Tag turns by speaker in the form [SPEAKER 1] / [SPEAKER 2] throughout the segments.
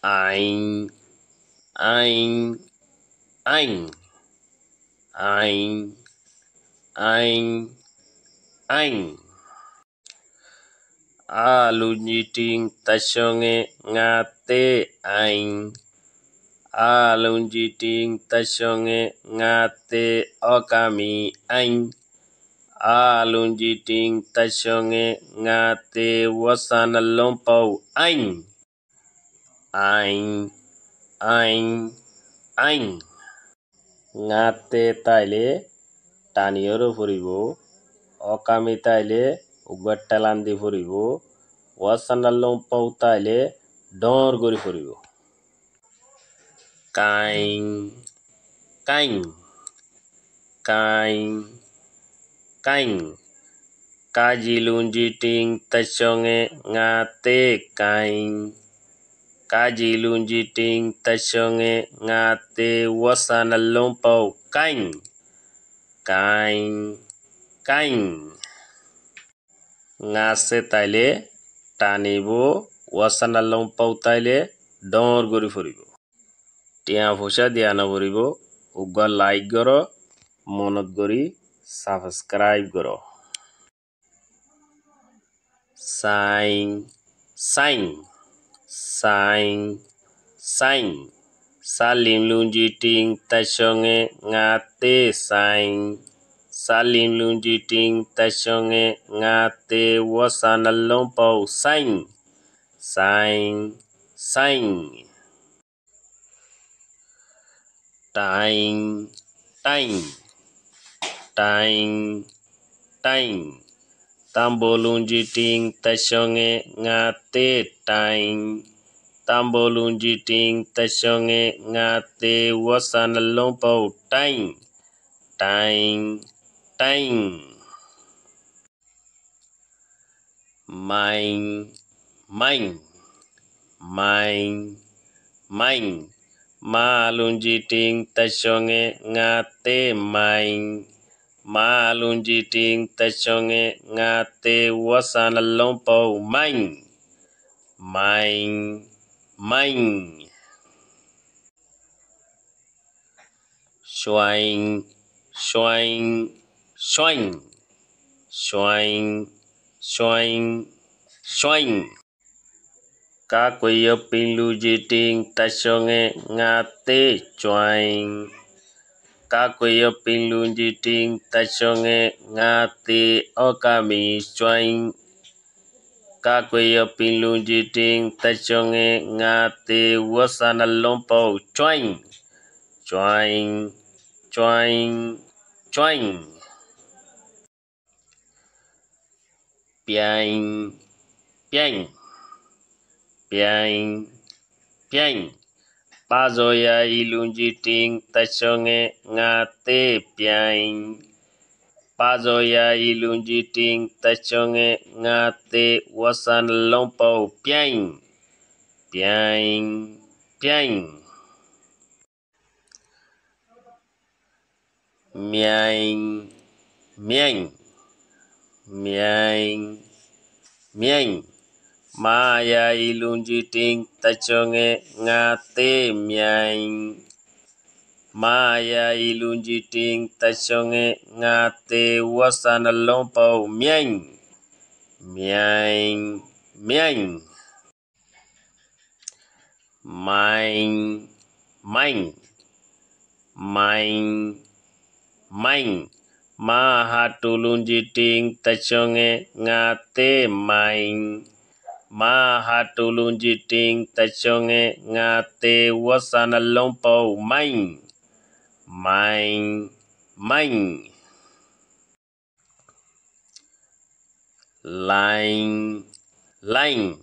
[SPEAKER 1] Ein, ein, ein, ein, ein, ein. Alunjiting tashonge ngate ein. Alunjiting tashonge ngate okami ein. Alunjiting tashonge ngate wasana lompo ein. Ein, ein, ein. Ngate taile tanioro furibo. Okami taile ugwattalandi furibo. Wasana lompo taile dor gori furibo. Kain, kain, kain, kain. Kaji lunjiting tashonge ngate kain. Kaji lunjiting tashonge ngate wasana lompo kain. Kain, kain. Ngase taile tanibo wasana lompo taile dor gori furibo. Tia fusha diana furibo. Ugwa like goro. Monot gori subscribe goro. Sign, sign, sign, sign. Salim lunjiting tashonge ngate sign. Salim lunjiting tashonge ngate wasana lompo sign. Sign, sign. Time, time, time, time. Tambo lunjiting tashonge ngate time. Tambo lunjiting tashonge ngate wasana lompo time. Time, time. Mine, mine, mine, mine. Ma lunjiting tashonge ngate mine. Ma lunjiting tashonge ngate wasana lompo mine. Mine, mine. Swing, swing, swing, swing, swing, swing. Kakuyo pinlujiting tashonge ngate swing. Kakuyo pinlujiting tashonge ngate okami swing. Kakuyo pinlujiting tashonge ngate wasana lompo swing. Swing, swing, swing. Piang, piang, piang, piang. Pazoya ilunjiting tashonge ngate piang. Pazoya ilunjiting tashonge ngate wasan lompo piang. Piang, piang. Miang, miang, miang, miang. Maya ilunjiting tashonge ngate miang. Maya ilunjiting tashonge ngate wasana lompo miang. Miang, miang. Main, main, main, main. Ma hatulunjiting tashonge ngate main. Ma hatulunjiting tashonge ngate wasana lompo main. Main, main. Line, line,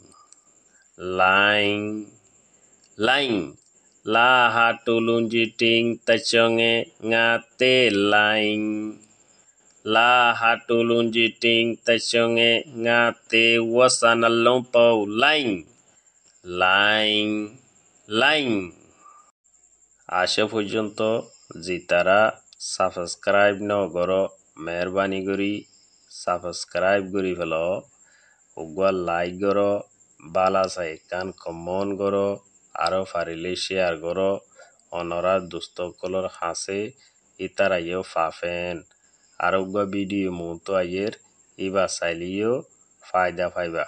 [SPEAKER 1] line, line. La hatulunjiting tashonge ngate line. La hatulunjiting tashonge ngate wasana lompo line. Line, line. Asha purjonto jitara subscribe no goro meherbani gori subscribe gori felo ugwa like goro bala sa ekan comment goro আরও পারিলে শেয়ার করো অনরার দুস্থকলর হাসে ইতারাইও ফাফেন আরোগ্য ভিডিও মুহূর্ত আইয়ের ইবা চাইলিও ফায়দা পাইবা।